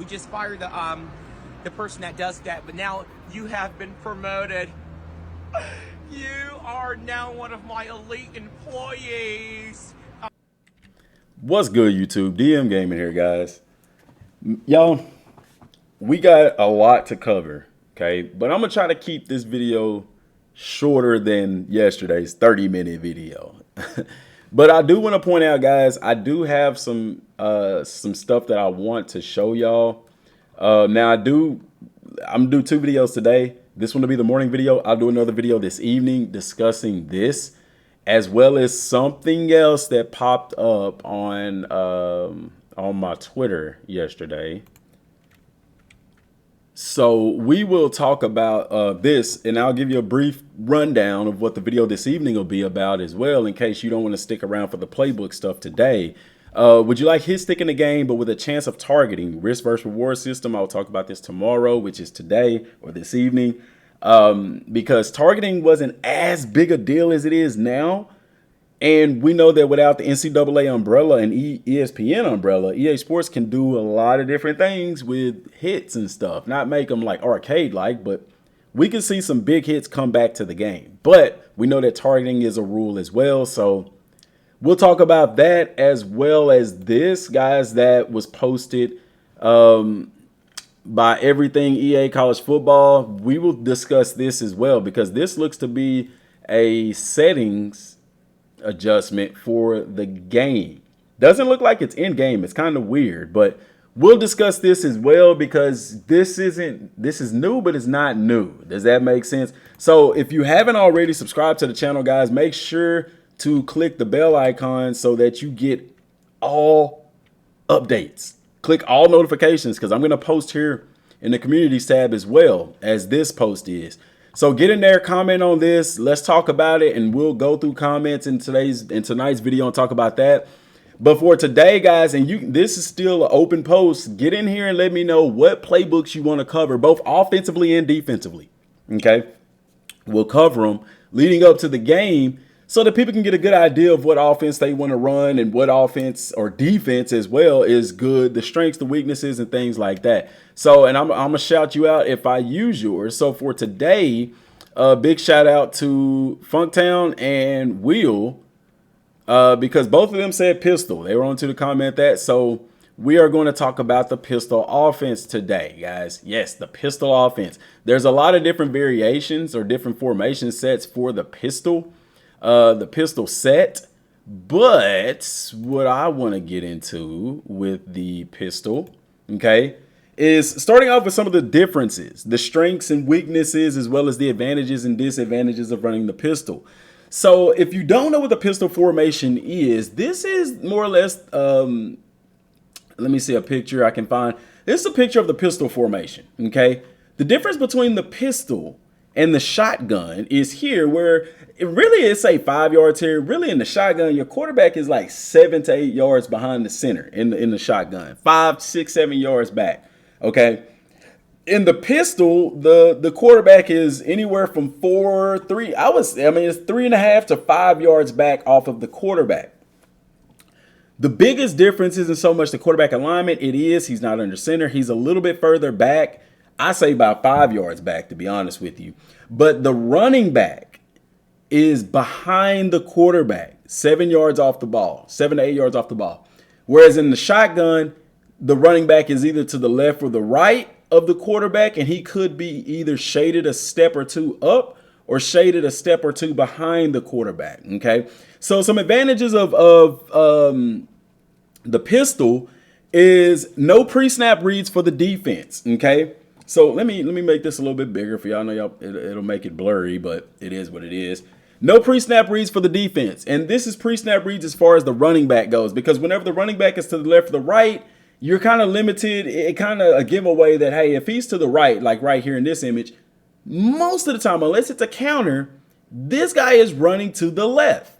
just fire the person that does that. But now you have been promoted. You are now one of my elite employees. What's good, YouTube? DM Gaming here, guys. Y'all, we got a lot to cover, okay? But I'm going to try to keep this video shorter than yesterday's 30-minute video. But I do want to point out, guys, I do have some stuff that I want to show y'all. Now, I'm going to do 2 videos today. This one will be the morning video. I'll do another video this evening discussing this, as well as something else that popped up on my Twitter yesterday. So we will talk about this, and I'll give you a brief rundown of what the video this evening will be about as well, in case you don't want to stick around for the playbook stuff today. Would you like hit stick in the game, but with a chance of targeting? Risk versus reward system. I'll talk about this tomorrow, which is today or this evening, because targeting wasn't as big a deal as it is now. And we know that without the NCAA umbrella and ESPN umbrella, EA Sports can do a lot of different things with hits and stuff. Not make them like arcade-like, but we can see some big hits come back to the game. But we know that targeting is a rule as well. So we'll talk about that, as well as this, guys, that was posted by Everything EA College Football. We will discuss this as well, because this looks to be a settings adjustment for the game. Doesn't look like it's in game. It's kind of weird, but we'll discuss this as well, because this is new, but it's not new. Does that make sense? So if you haven't already subscribed to the channel, guys, make sure to click the bell icon so that you get all updates. Click all notifications, because I'm going to post here in the communities tab as well as this post is. So get in there, comment on this. Let's talk about it, and we'll go through comments in tonight's video and talk about that. But for today, guys, and this is still an open post. Get in here and let me know what playbooks you want to cover, both offensively and defensively. Okay, we'll cover them leading up to the game, so that people can get a good idea of what offense they want to run and what offense or defense as well is good, the strengths, the weaknesses, and things like that. So, and I'm going to shout you out if I use yours. So for today, big shout out to Funktown and Will, because both of them said pistol. They were on to the comment that. So we are going to talk about the pistol offense today, guys. Yes, the pistol offense. There's a lot of different variations or different formation sets for the pistol set. But what I want to get into with the pistol, okay, is starting off with some of the differences, the strengths and weaknesses, as well as the advantages and disadvantages of running the pistol. So if you don't know what the pistol formation is, this is more or less, let me see a picture I can find. This is a picture of the pistol formation, okay? The difference between the pistol and the shotgun is here, where it really is, say, 5 yards here. Really, in the shotgun, your quarterback is like 7 to 8 yards behind the center in the shotgun, 5, 6, 7 yards back. Okay. In the pistol, the quarterback is anywhere from 3. It's 3.5 to 5 yards back off of the quarterback. The biggest difference isn't so much the quarterback alignment. He's not under center. He's a little bit further back. I say about 5 yards back, to be honest with you. But the running back is behind the quarterback, 7 yards off the ball, 7 to 8 yards off the ball. Whereas in the shotgun, the running back is either to the left or the right of the quarterback, and he could be either shaded a step or 2 up or shaded a step or 2 behind the quarterback. Okay, so some advantages of the pistol is no pre-snap reads for the defense. Okay, so let me make this a little bit bigger for y'all. I know y'all, it'll make it blurry, but it is what it is. No pre-snap reads for the defense, and this is pre-snap reads as far as the running back goes, because whenever the running back is to the left or the right, you're kind of limited. It kind of a giveaway that, hey, if he's to the right, like right here in this image, most of the time, unless it's a counter, this guy is running to the left.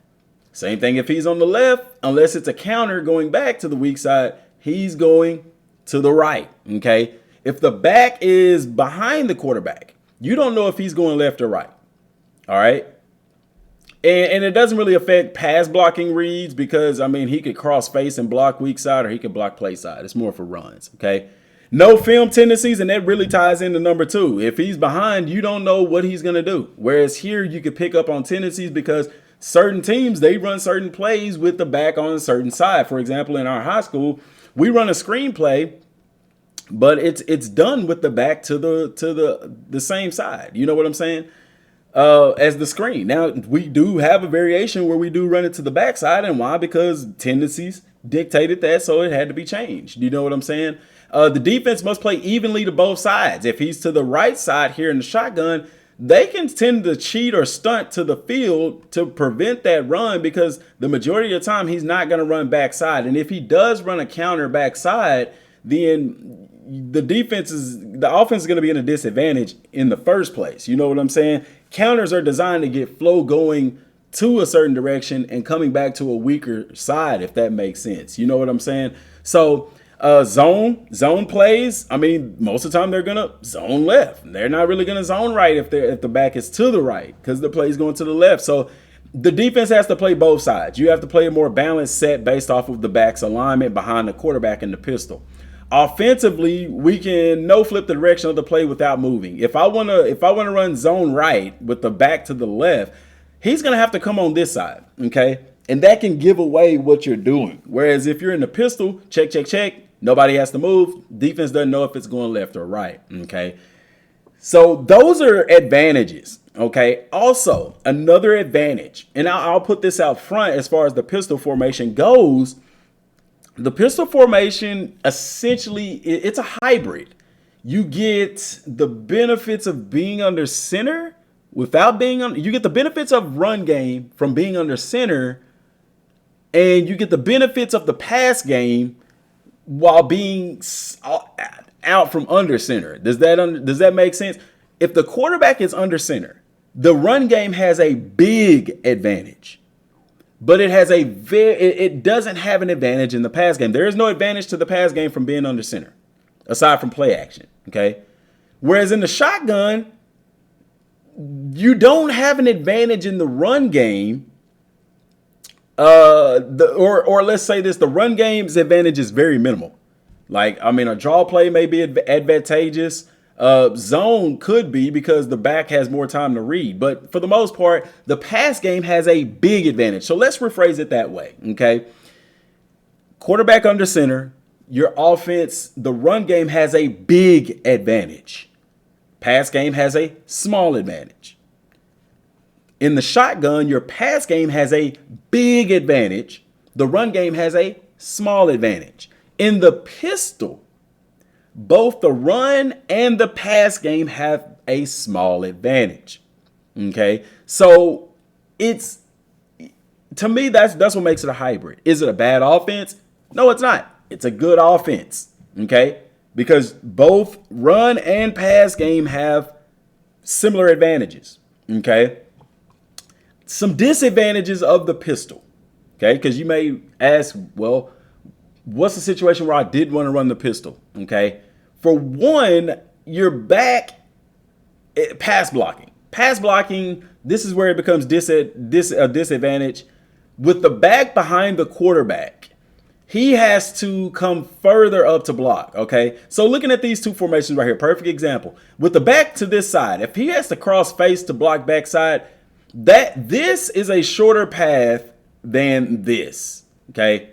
Same thing if he's on the left, unless it's a counter going back to the weak side, he's going to the right. Okay. If the back is behind the quarterback, you don't know if he's going left or right. All right. And it doesn't really affect pass blocking reads, because, I mean, he could cross face and block weak side, or he could block play side. It's more for runs, okay? No film tendencies, and that really ties into number 2. If he's behind, you don't know what he's going to do. Whereas here, you could pick up on tendencies because certain teams, they run certain plays with the back on a certain side. For example, in our high school, we run a screenplay, but it's done with the back to the same side. You know what I'm saying? As the screen. Now, we do have a variation where we do run it to the backside. And why? Because tendencies dictated that, so it had to be changed. You know what I'm saying? The defense must play evenly to both sides. If he's to the right side here in the shotgun, they can tend to cheat or stunt to the field to prevent that run because the majority of the time he's not going to run backside. And if he does run a counter backside, then the offense is going to be in a disadvantage in the first place. You know what I'm saying? Counters are designed to get flow going to a certain direction and coming back to a weaker side, if that makes sense. You know what I'm saying? So zone plays, I mean, most of the time they're gonna zone left. They're not really gonna zone right if the back is to the right because the play is going to the left. So the defense has to play both sides. You have to play a more balanced set based off of the back's alignment behind the quarterback and the pistol. Offensively, we can no flip the direction of the play without moving. If I wanna run zone right with the back to the left, he's gonna have to come on this side, okay? And that can give away what you're doing. Whereas if you're in the pistol, check, nobody has to move. Defense doesn't know if it's going left or right, okay? So those are advantages, okay? Also, another advantage, and I'll put this out front as far as the pistol formation goes. The pistol formation, essentially, it's a hybrid. You get the benefits of being under center without being on. You get the benefits of run game from being under center, and you get the benefits of the pass game while being out from under center. Does that make sense? If the quarterback is under center, the run game has a big advantage. But it doesn't have an advantage in the pass game. There is no advantage to the pass game from being under center, aside from play action, okay? Whereas in the shotgun, you don't have an advantage in the run game. Or let's say this, the run game's advantage is very minimal. Like, I mean, a draw play may be advantageous. Zone could be because the back has more time to read. But for the most part, the pass game has a big advantage. So let's rephrase it that way, okay? Quarterback under center, your offense, the run game has a big advantage. Pass game has a small advantage. In the shotgun, your pass game has a big advantage. The run game has a small advantage. In the pistol, both the run and the pass game have a small advantage. Okay, so to me that's what makes it a hybrid. Is it a bad offense? No, it's not. It's a good offense. Okay, because both run and pass game have similar advantages. Okay, some disadvantages of the pistol. Okay, because you may ask, well, what's the situation where I did want to run the pistol? Okay. For one, your back pass blocking. Pass blocking, this is where it becomes a disadvantage. With the back behind the quarterback, he has to come further up to block, okay? So looking at these two formations right here, perfect example. With the back to this side, if he has to cross face to block backside, this is a shorter path than this, okay?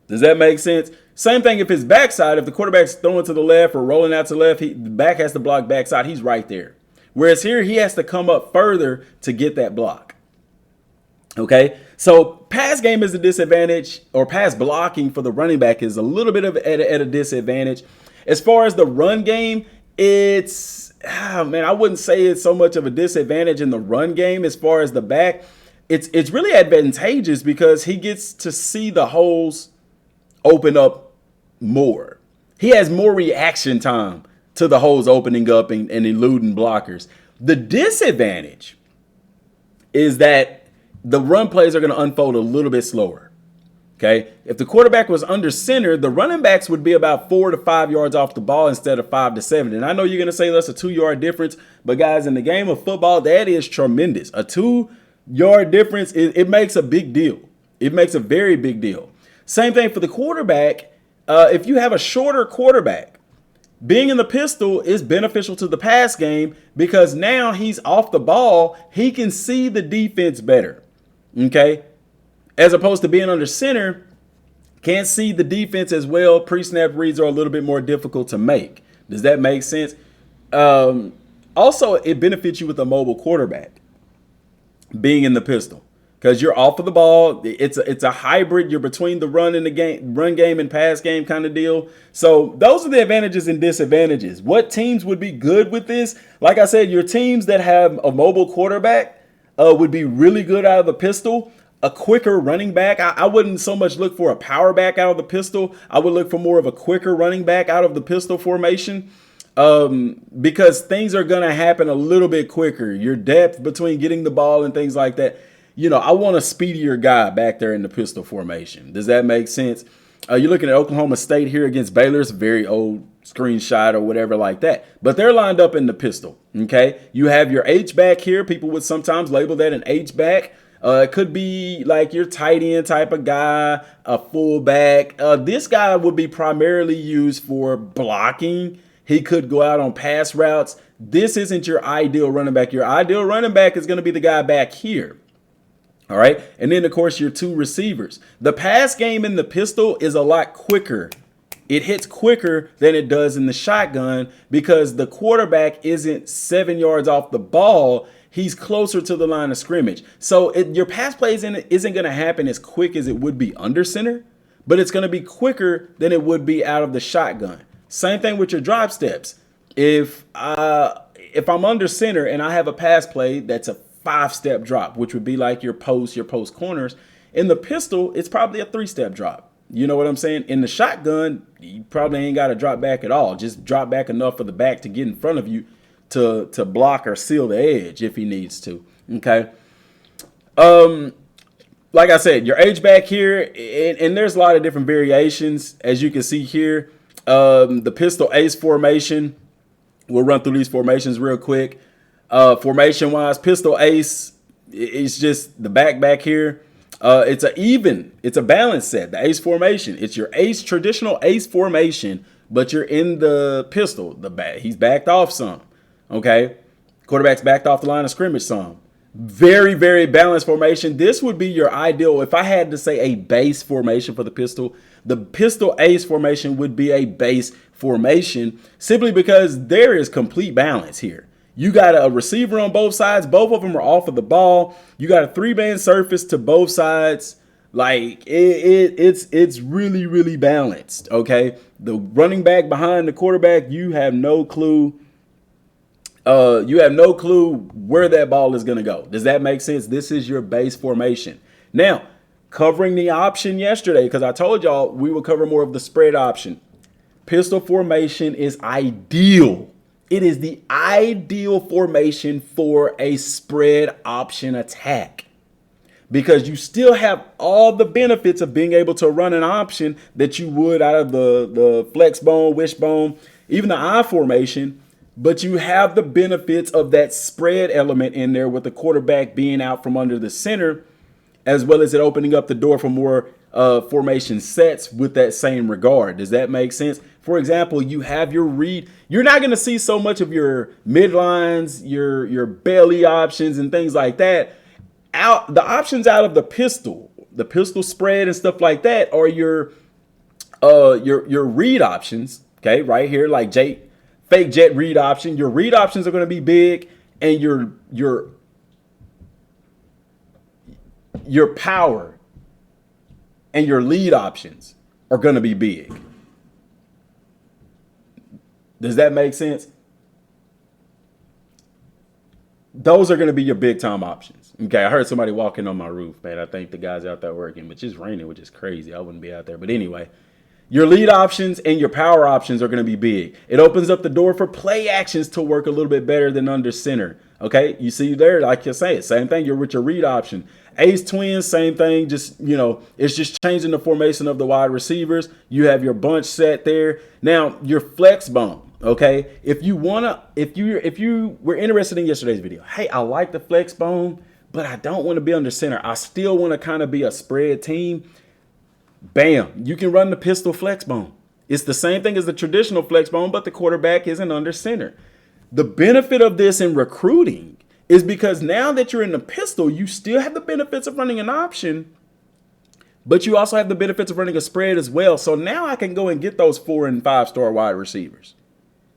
Does that make sense? Same thing if his backside, if the quarterback's throwing to the left or rolling out to the left, the back has to block backside. He's right there. Whereas here, he has to come up further to get that block. Okay, so pass game is a disadvantage, or pass blocking for the running back is a little bit of at a disadvantage. As far as the run game, I wouldn't say it's so much of a disadvantage in the run game as far as the back. It's really advantageous because he gets to see the holes open up more. He has more reaction time to the holes opening up and eluding blockers. The disadvantage is that the run plays are going to unfold a little bit slower. Okay. If the quarterback was under center, the running backs would be about 4 to 5 yards off the ball instead of 5 to 7. And I know you're going to say that's a 2-yard difference, but guys, in the game of football, that is tremendous. A 2-yard difference, it makes a big deal. It makes a very big deal. Same thing for the quarterback. if you have a shorter quarterback, being in the pistol is beneficial to the pass game because now he's off the ball. He can see the defense better. Okay. As opposed to being under center, can't see the defense as well. Pre-snap reads are a little bit more difficult to make. Does that make sense? Also, it benefits you with a mobile quarterback being in the pistol because you're off of the ball. It's a hybrid. You're between the run game and pass game kind of deal. So those are the advantages and disadvantages. What teams would be good with this? Like I said, your teams that have a mobile quarterback would be really good out of the pistol. A quicker running back. I wouldn't so much look for a power back out of the pistol. I would look for more of a quicker running back out of the pistol formation because things are going to happen a little bit quicker. Your depth between getting the ball and things like that. You know, I want a speedier guy back there in the pistol formation. Does that make sense? You're looking at Oklahoma State here against Baylor's very old screenshot or whatever like that. But they're lined up in the pistol. Okay. You have your H-back here. People would sometimes label that an H-back. It could be like your tight end type of guy, a fullback. This guy would be primarily used for blocking. He could go out on pass routes. This isn't your ideal running back. Your ideal running back is going to be the guy back here. All right. And then, of course, your two receivers. The pass game in the pistol is a lot quicker. It hits quicker than it does in the shotgun because the quarterback isn't 7 yards off the ball. He's closer to the line of scrimmage. So your pass plays isn't going to happen as quick as it would be under center, but it's going to be quicker than it would be out of the shotgun. Same thing with your drop steps. If I'm under center and I have a pass play that's a 5-step drop, which would be like your post corners, in the pistol, it's probably a 3-step drop. You know what I'm saying? In the shotgun, you probably ain't got to drop back at all. Just drop back enough for the back to get in front of you to block or seal the edge if he needs to. Okay. Like I said, your H-back here, and there's a lot of different variations, as you can see here. The pistol ace formation. We'll run through these formations real quick. Formation-wise, pistol ace, it's just the back here. It's a balanced set, the ace formation. It's your traditional ace formation, but you're in the pistol. He's backed off some. Okay. Quarterback's backed off the line of scrimmage some. Very, very balanced formation. This would be your ideal. If I had to say a base formation for the pistol ace formation would be a base formation simply because there is complete balance here. You got a receiver on both sides. Both of them are off of the ball. You got a 3-band surface to both sides. Like it's really, really balanced. Okay. The running back behind the quarterback, you have no clue. Where that ball is going to go. Does that make sense? This is your base formation. Now, covering the option yesterday, because I told y'all we will cover more of the spread option. Pistol formation is ideal. It is the ideal formation for a spread option attack because you still have all the benefits of being able to run an option that you would out of the flex bone, wishbone, even the I formation. But you have the benefits of that spread element in there with the quarterback being out from under the center, as well as it opening up the door for more formation sets with that same regard. Does that make sense? For example, you have your read. You're not going to see so much of your midlines, your belly options and things like that. The options out of the pistol spread and stuff like that are your read options. Okay, right here, like fake jet read option. Your read options are going to be big, and your power and your lead options are going to be big. Does that make sense? Those are going to be your big time options. Okay, I heard somebody walking on my roof, man. I think the guys out there working, but it's raining, which is crazy. I wouldn't be out there. But anyway, your lead options and your power options are going to be big. It opens up the door for play actions to work a little bit better than under center. Okay, you see there, like you're saying, same thing. You're with your read option. Ace twins, same thing. Just, it's just changing the formation of the wide receivers. You have your bunch set there. Now, your flex bone. Okay, if you were interested in yesterday's video, hey, I like the flex bone, but I don't want to be under center. I still want to kind of be a spread team. Bam, you can run the pistol flex bone. It's the same thing as the traditional flex bone, but the quarterback isn't under center. The benefit of this in recruiting is because now that you're in the pistol, you still have the benefits of running an option, but you also have the benefits of running a spread as well. So now I can go and get those 4 and 5 star wide receivers.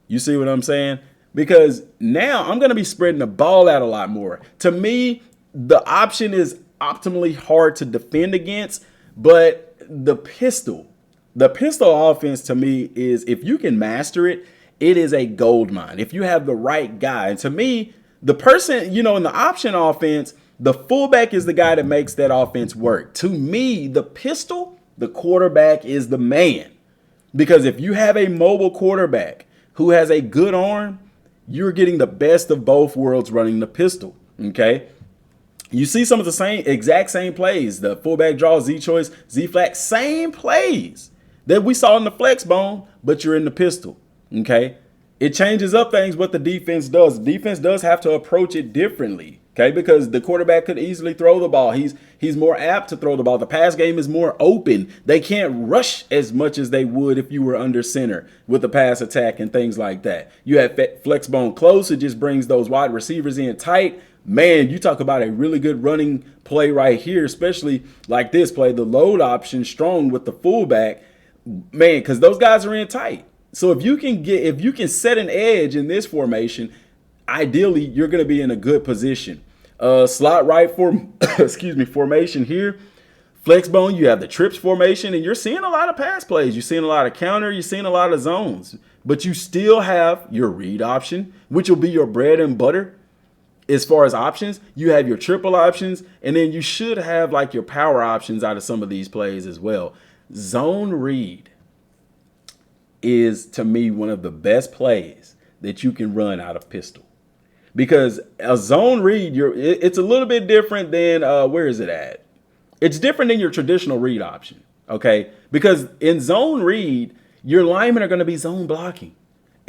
You see what I'm saying? Because now I'm going to be spreading the ball out a lot more. To me, the option is optimally hard to defend against, but the pistol offense to me is, if you can master it, it is a gold mine. If you have the right guy. And to me, the person, in the option offense, the fullback is the guy that makes that offense work. To me, the pistol, the quarterback is the man. Because if you have a mobile quarterback who has a good arm, you're getting the best of both worlds running the pistol. Okay. You see some of the exact same plays. The fullback draw, Z choice, Z flat, same plays that we saw in the flex bone, but you're in the pistol. Okay. It changes up things what the defense does. The defense does have to approach it differently. Okay, because the quarterback could easily throw the ball. He's more apt to throw the ball. The pass game is more open. They can't rush as much as they would if you were under center with the pass attack and things like that. You have flex bone close. It just brings those wide receivers in tight. Man, you talk about a really good running play right here, especially like this play, the load option strong with the fullback. Man, because those guys are in tight. So if you can set an edge in this formation, ideally you're going to be in a good position. Slot right formation here. Flex bone, you have the trips formation, and you're seeing a lot of pass plays. You're seeing a lot of counter. You're seeing a lot of zones. But you still have your read option, which will be your bread and butter as far as options. You have your triple options, and then you should have like your power options out of some of these plays as well. Zone read is, to me, one of the best plays that you can run out of pistol. Because a zone read, it's a little bit different than, where is it at? It's different than your traditional read option, okay? Because in zone read, your linemen are going to be zone blocking.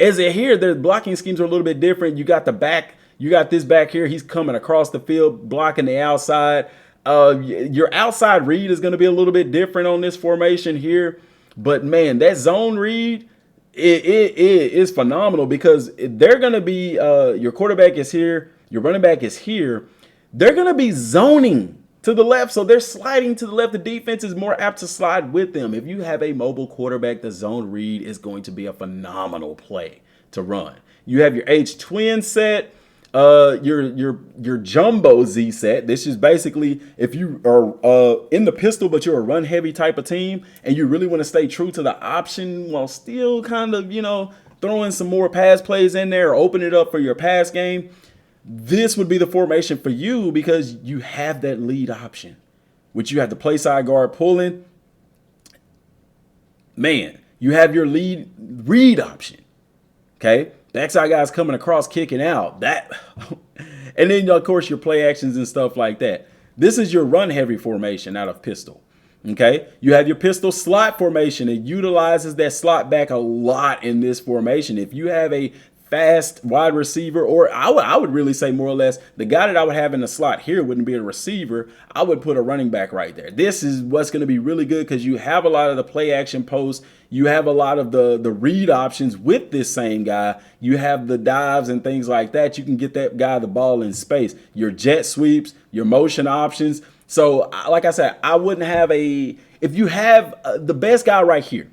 As they here, their blocking schemes are a little bit different. You got this back here. He's coming across the field, blocking the outside. Your outside read is going to be a little bit different on this formation here. But, man, that zone read, it is phenomenal because they're going to be, your quarterback is here, your running back is here. They're going to be zoning to the left, so they're sliding to the left. The defense is more apt to slide with them. If you have a mobile quarterback, the zone read is going to be a phenomenal play to run. You have your H twin set. Your jumbo Z set. This is basically if you are in the pistol, but you're a run heavy type of team and you really want to stay true to the option while still kind of, throwing some more pass plays in there or open it up for your pass game. This would be the formation for you because you have that lead option, which you have the play side guard pulling. Man, you have your lead read option. Okay. Backside guys coming across, kicking out. And then, of course, your play actions and stuff like that. This is your run-heavy formation out of pistol. Okay? You have your pistol slot formation. It utilizes that slot back a lot in this formation. If you have a fast wide receiver, or I would really say more or less the guy that I would have in the slot here wouldn't be a receiver. I would put a running back right there. This is what's going to be really good because you have a lot of the play action posts. You have a lot of the read options with this same guy. You have the dives and things like that. You can get that guy the ball in space. Your jet sweeps, your motion options. So like I said, I wouldn't have if you have the best guy right here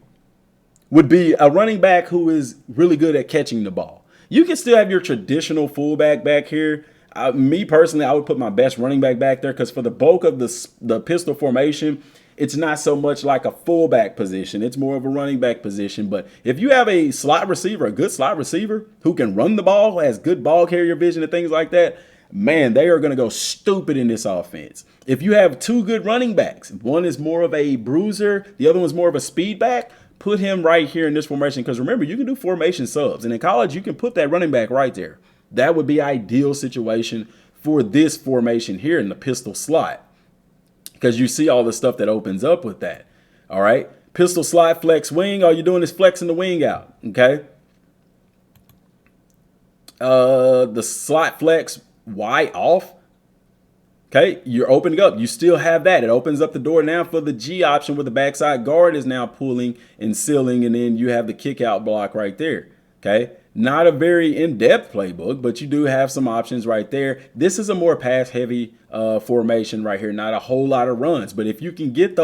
would be a running back who is really good at catching the ball. You can still have your traditional fullback back here. Me personally, I would put my best running back there because for the bulk of the pistol formation, it's not so much like a fullback position. It's more of a running back position. But if you have a slot receiver, a good slot receiver who can run the ball, who has good ball carrier vision and things like that, man, they are going to go stupid in this offense. If you have two good running backs, one is more of a bruiser, the other one's more of a speed back, put him right here in this formation. Because remember, you can do formation subs. And in college, you can put that running back right there. That would be ideal situation for this formation here in the pistol slot. Because you see all the stuff that opens up with that. All right. Pistol slot, flex wing. All you're doing is flexing the wing out. Okay. The slot flex Y off. Okay, you're opening up. You still have that. It opens up the door now for the G option where the backside guard is now pulling and sealing, and then you have the kick out block right there. Okay, not a very in-depth playbook, but you do have some options right there. This is a more pass-heavy formation right here, not a whole lot of runs. But if you can get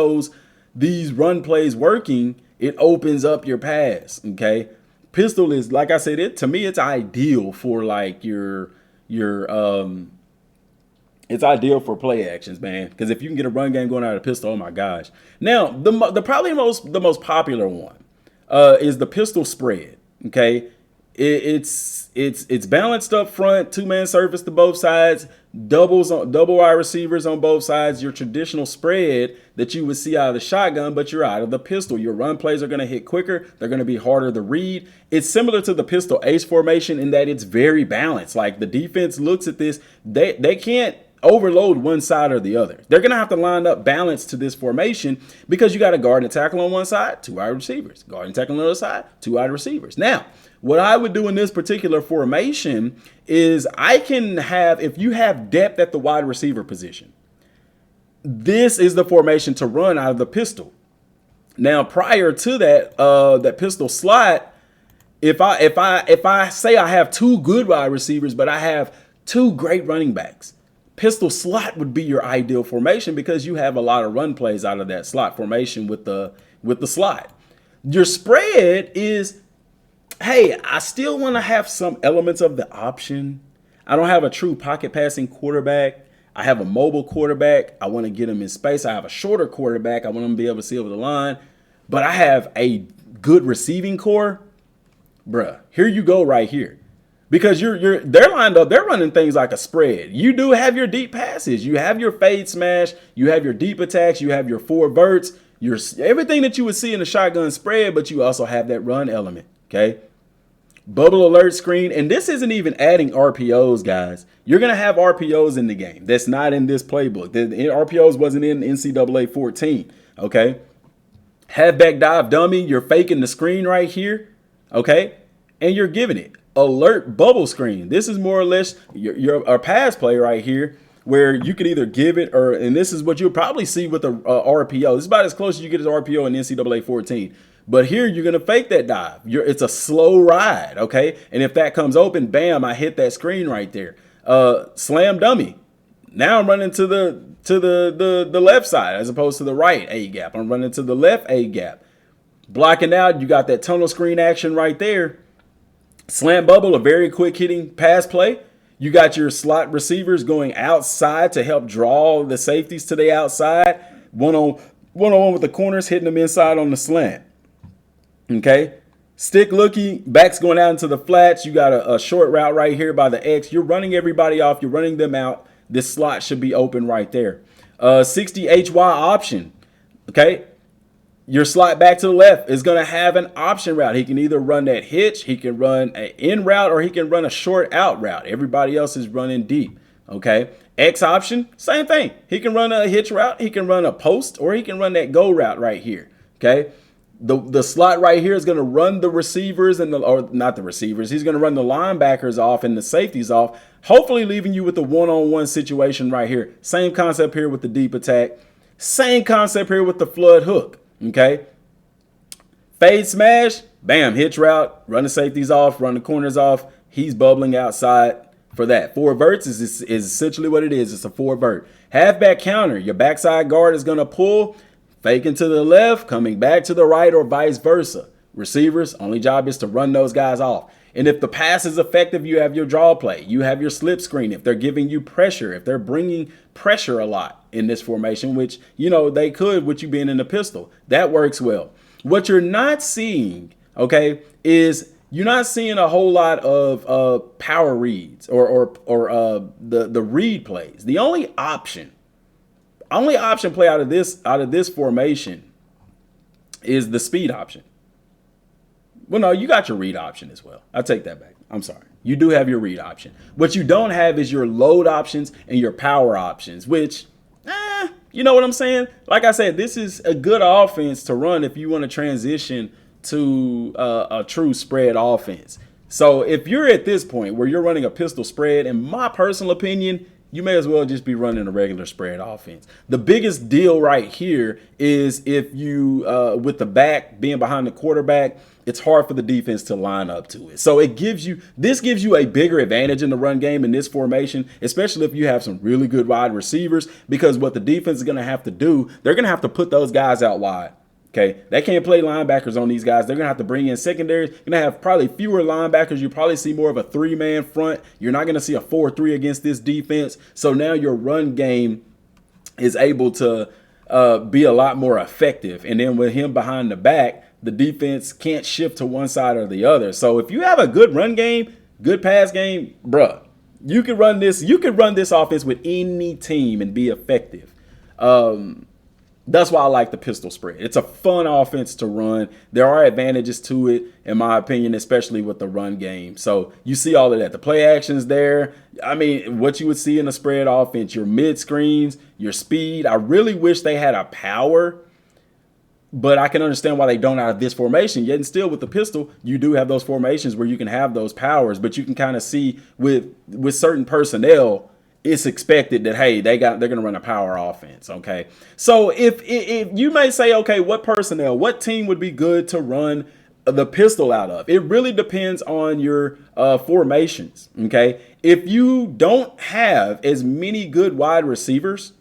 these run plays working, it opens up your pass. Okay, pistol is, like I said, to me it's ideal for like your it's ideal for play actions, man. Because if you can get a run game going out of the pistol, oh my gosh. Now, the probably the most popular one is the pistol spread. Okay, it's balanced up front, two-man surface to both sides, double wide receivers on both sides. Your traditional spread that you would see out of the shotgun, but you're out of the pistol. Your run plays are going to hit quicker. They're going to be harder to read. It's similar to the pistol ace formation in that it's very balanced. Like the defense looks at this, they can't overload one side or the other. They're going to have to line up balance to this formation because you got a guard and tackle on one side, two wide receivers. Guard and tackle on the other side, two wide receivers. Now, what I would do in this particular formation is I can have, if you have depth at the wide receiver position, this is the formation to run out of the pistol. Now, prior to that, that pistol slot, if I say I have two good wide receivers, but I have two great running backs, pistol slot would be your ideal formation because you have a lot of run plays out of that slot formation with the slot. Your spread is, hey, I still want to have some elements of the option. I don't have a true pocket passing quarterback. I have a mobile quarterback. I want to get him in space. I have a shorter quarterback. I want him to be able to see over the line. But I have a good receiving core. Bruh, here you go right here. Because they're lined up, they're running things like a spread. You do have your deep passes, you have your fade smash, you have your deep attacks, you have your four verts, everything that you would see in a shotgun spread, but you also have that run element. Okay. Bubble alert screen, and this isn't even adding RPOs, guys. You're gonna have RPOs in the game. That's not in this playbook. The RPOs wasn't in NCAA 14. Okay. Halfback dive dummy, you're faking the screen right here. Okay. And you're giving it alert bubble screen. This is more or less your pass play right here, where you could either give it and this is what you'll probably see with the RPO. This is about as close as you get as RPO in NCAA 14. But here you're gonna fake that dive. It's a slow ride, okay? And if that comes open, bam, I hit that screen right there. Slam dummy. Now I'm running to the left side as opposed to the right A gap. I'm running to the left A gap. Blocking out, you got that tunnel screen action right there. Slam bubble, a very quick hitting pass play. You got your slot receivers going outside to help draw the safeties to the outside. One-on-one with the corners, hitting them inside on the slant. Okay. Stick looking, backs going out into the flats. You got a short route right here by the X. You're running everybody off. You're running them out. This slot should be open right there. 60 HY option. Okay. Your slot back to the left is going to have an option route. He can either run that hitch, he can run an in route, or he can run a short out route. Everybody else is running deep. Okay. X option, same thing. He can run a hitch route, he can run a post, or he can run that go route right here. Okay. The slot right here is going to run the receivers or not the receivers. He's going to run the linebackers off and the safeties off, hopefully leaving you with a one-on-one situation right here. Same concept here with the deep attack. Same concept here with the flood hook. Okay. Fade smash, bam, hitch route, run the safeties off, run the corners off. He's bubbling outside for that. Four verts is essentially what it is. It's a four vert. Halfback counter, your backside guard is going to pull, faking to the left, coming back to the right, or vice versa. Receivers, only job is to run those guys off. And if the pass is effective, you have your draw play. You have your slip screen. If they're giving you pressure, if they're bringing pressure a lot in this formation, which, they could with you being in the pistol, that works well. What you're not seeing, okay, is you're not seeing a whole lot of power reads or the read plays. The only option play out of this formation is the speed option. Well, no, you got your read option as well. I'll take that back. I'm sorry. You do have your read option. What you don't have is your load options and your power options, which, you know what I'm saying? Like I said, this is a good offense to run if you want to transition to a true spread offense. So if you're at this point where you're running a pistol spread, in my personal opinion, you may as well just be running a regular spread offense. The biggest deal right here is if you, with the back being behind the quarterback, it's hard for the defense to line up to it. So this gives you a bigger advantage in the run game in this formation, especially if you have some really good wide receivers, because what the defense is going to have to do, they're going to have to put those guys out wide. Okay, they can't play linebackers on these guys. They're going to have to bring in secondaries. You're going to have probably fewer linebackers. You probably see more of a 3-man front. You're not going to see a 4-3 against this defense. So now your run game is able to be a lot more effective. And then with him behind the back, the defense can't shift to one side or the other. So if you have a good run game, good pass game, bruh, you can run this. You can run this offense with any team and be effective. That's why I like the pistol spread. It's a fun offense to run. There are advantages to it, in my opinion, especially with the run game. So you see all of that. The play actions there. I mean, what you would see in a spread offense, your mid screens, your speed. I really wish they had a power, but I can understand why they don't out of this formation. Yet and still with the pistol, you do have those formations where you can have those powers, but you can kind of see with certain personnel, it's expected that, hey, they're going to run a power offense. Okay. So if you may say, okay, what personnel, what team would be good to run the pistol out of? It really depends on your formations. Okay. If you don't have as many good wide receivers,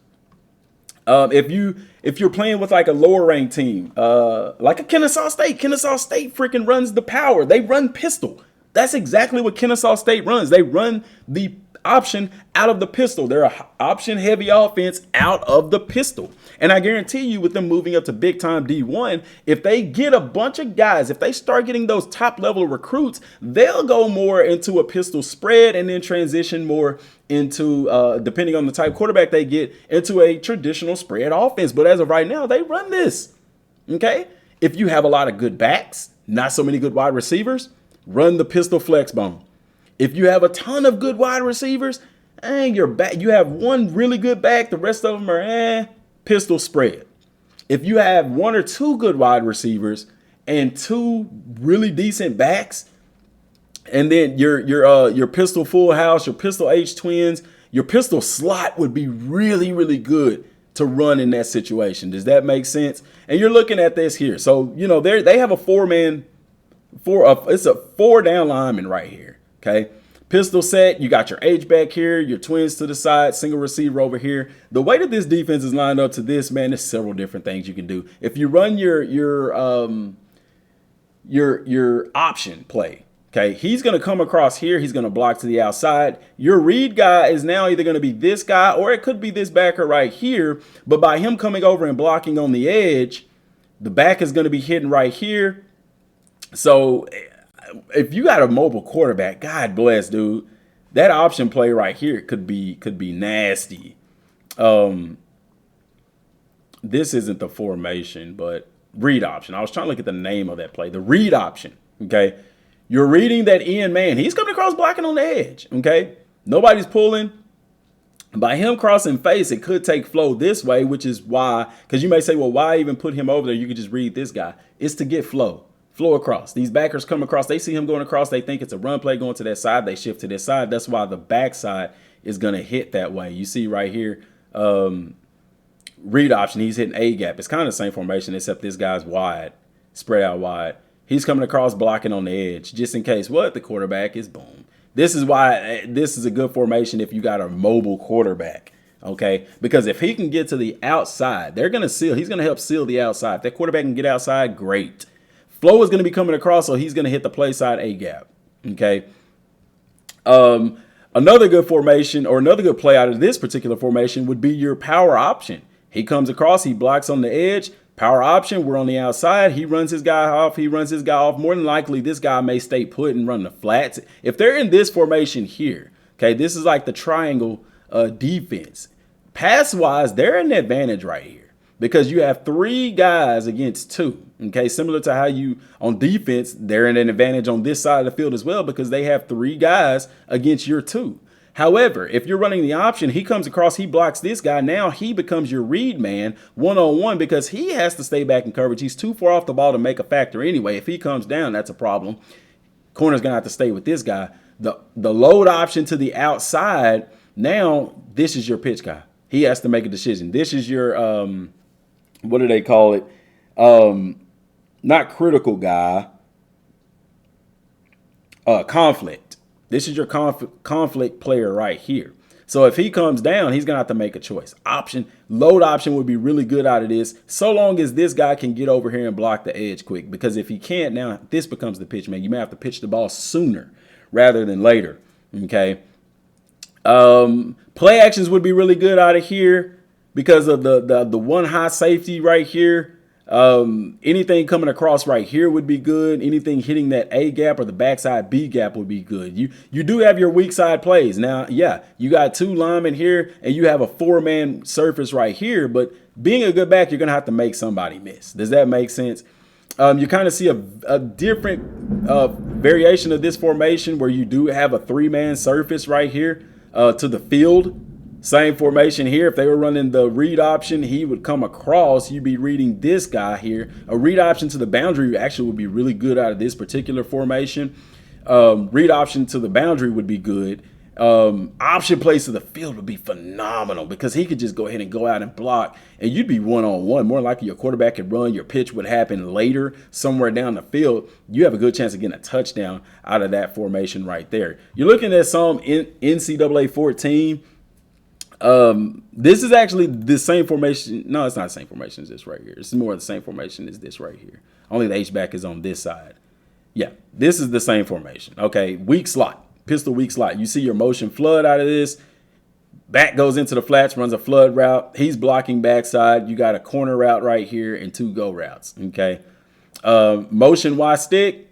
if you're playing with like a lower ranked team, like a Kennesaw State freaking runs the power. They run pistol. That's exactly what Kennesaw State runs. They run the option out of the pistol. They're a option heavy offense out of the pistol. And I guarantee you with them moving up to big time D1, if they get a bunch of guys, if they start getting those top level recruits, they'll go more into a pistol spread and then transition more into, depending on the type quarterback they get, into a traditional spread offense. But as of right now, they run this. Okay. If you have a lot of good backs, not so many good wide receivers, run the pistol flex bone. If you have a ton of good wide receivers, you have one really good back, the rest of them are pistol spread. If you have one or two good wide receivers and two really decent backs, and then your pistol full house, your pistol H twins, your pistol slot would be really, really good to run in that situation. Does that make sense? And you're looking at this here. So, they have a it's a 4-down lineman right here. Okay. Pistol set. You got your H back here, your twins to the side, single receiver over here. The way that this defense is lined up to this, man, there's several different things you can do. If you run your option play, okay, he's going to come across here. He's going to block to the outside. Your read guy is now either going to be this guy or it could be this backer right here. But by him coming over and blocking on the edge, the back is going to be hitting right here. So if you got a mobile quarterback, God bless, dude, that option play right here could be nasty. This isn't the formation, but read option. I was trying to look at the name of that play. The read option. Okay. You're reading that Ian man. He's coming across blocking on the edge. Okay. Nobody's pulling. By him crossing face, it could take flow this way, which is why, because you may say, well, why even put him over there? You could just read this guy. It's to get flow across. These backers come across. They see him going across. They think it's a run play going to that side. They shift to this side. That's why the backside is going to hit that way. You see right here, read option. He's hitting A gap. It's kind of the same formation, except this guy's wide, spread out wide. He's coming across blocking on the edge just in case the quarterback is boom. This is why this is a good formation if you got a mobile quarterback. Okay, because if he can get to the outside, they're going to seal. He's going to help seal the outside. If that quarterback can get outside, great. Flow is going to be coming across, so he's going to hit the play side A gap. Okay. Another good formation or another good play out of this particular formation would be your power option. He comes across, he blocks on the edge. Power option, we're on the outside. He runs his guy off. More than likely, this guy may stay put and run the flats. If they're in this formation here, okay, this is like the triangle defense. Pass-wise, they're in the advantage right here because you have 3 guys against 2. Okay, similar to how you on defense, they're in an advantage on this side of the field as well because they have 3 guys against your 2. However, if you're running the option, he comes across, he blocks this guy. Now he becomes your read man one-on-one because he has to stay back in coverage. He's too far off the ball to make a factor anyway. If he comes down, that's a problem. Corner's going to have to stay with this guy. The load option to the outside, Now, this is your pitch guy. He has to make a decision. This is your, what do they call it? Not critical guy, conflict. This is your conflict player right here. So if he comes down, he's going to have to make a choice. Load option would be really good out of this, so long as this guy can get over here and block the edge quick. Because if he can't, now this becomes the pitch man. You may have to pitch the ball sooner rather than later. Okay. Play actions would be really good out of here because of the one high safety right here. Anything coming across right here would be good. Anything hitting that A gap or the backside B gap would be good. You do have your weak side plays. Now, yeah, you got 2 linemen here and you have a 4-man surface right here, but being a good back, you're going to have to make somebody miss. Does that make sense? You kind of see a different variation of this formation where you do have a 3-man surface right here to the field. Same formation here. If they were running the read option, he would come across. You'd be reading this guy here. A read option to the boundary actually would be really good out of this particular formation. Read option to the boundary would be good. Option plays to the field would be phenomenal because he could just go ahead and go out and block, and you'd be one-on-one. More likely your quarterback could run. Your pitch would happen later somewhere down the field. You have a good chance of getting a touchdown out of that formation right there. You're looking at some NCAA 14. This is actually the same formation. No, it's not the same formation as this right here. This is more of the same formation as this right here. Only the H-back is on this side. Yeah, this is the same formation. Okay, weak slot, pistol weak slot. You see your motion flood out of this. Back goes into the flats, runs a flood route. He's blocking backside. You got a corner route right here and 2 go routes. Okay, motion Y stick.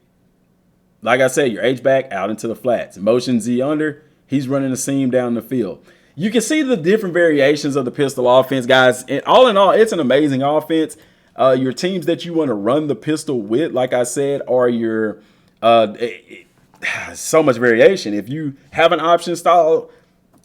Like I said, your H-back out into the flats. Motion Z under. He's running a seam down the field. You can see the different variations of the pistol offense, guys. And all in all, it's an amazing offense. Your teams that you want to run the pistol with, like I said, are your so much variation. If you have an option style,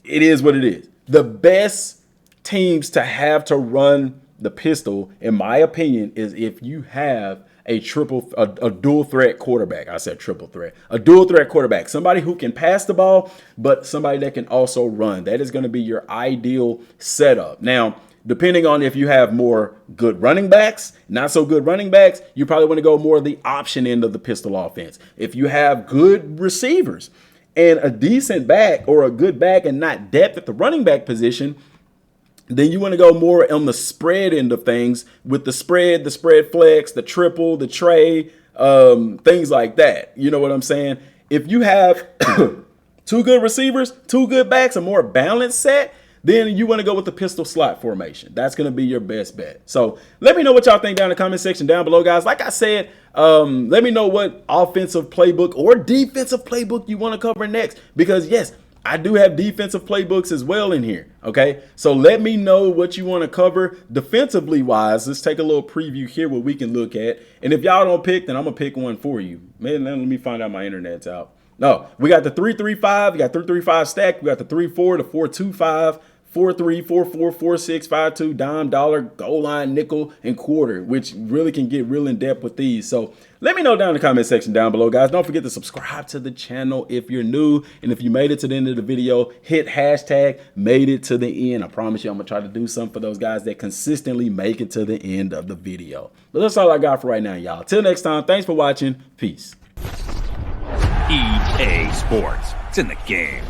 it is what it is. The best teams to have to run the pistol, in my opinion, is if you have a dual threat quarterback. I said triple threat. A dual threat quarterback. Somebody who can pass the ball, but somebody that can also run. That is going to be your ideal setup. Now, depending on if you have more good running backs, not so good running backs, you probably want to go more of the option end of the pistol offense. If you have good receivers and a decent back or a good back and not depth at the running back position, then you want to go more on the spread end of things with the spread flex, the triple, the tray, things like that. You know what I'm saying? If you have 2 good receivers, 2 good backs, a more balanced set, then you want to go with the pistol slot formation. That's going to be your best bet. So let me know what y'all think down in the comment section down below, guys. Like I said, let me know what offensive playbook or defensive playbook you want to cover next, because yes, I do have defensive playbooks as well in here. Okay, so let me know what you want to cover defensively wise. Let's take a little preview here what we can look at. And if y'all don't pick, then I'm gonna pick one for you. Man, let me find out my internet's out. No, we got the 3-3-5. We got 3-3-5 stack. We got the 3-4, the 4-2-5, 4-3, 4-4, 4-6, 5-2, dime, dollar, goal line, nickel, and quarter, which really can get real in depth with these. So let me know down in the comment section down below, guys. Don't forget to subscribe to the channel if you're new. And if you made it to the end of the video, hit hashtag made it to the end. I promise you I'm going to try to do something for those guys that consistently make it to the end of the video. But that's all I got for right now, y'all. Till next time, thanks for watching. Peace. EA Sports. It's in the game.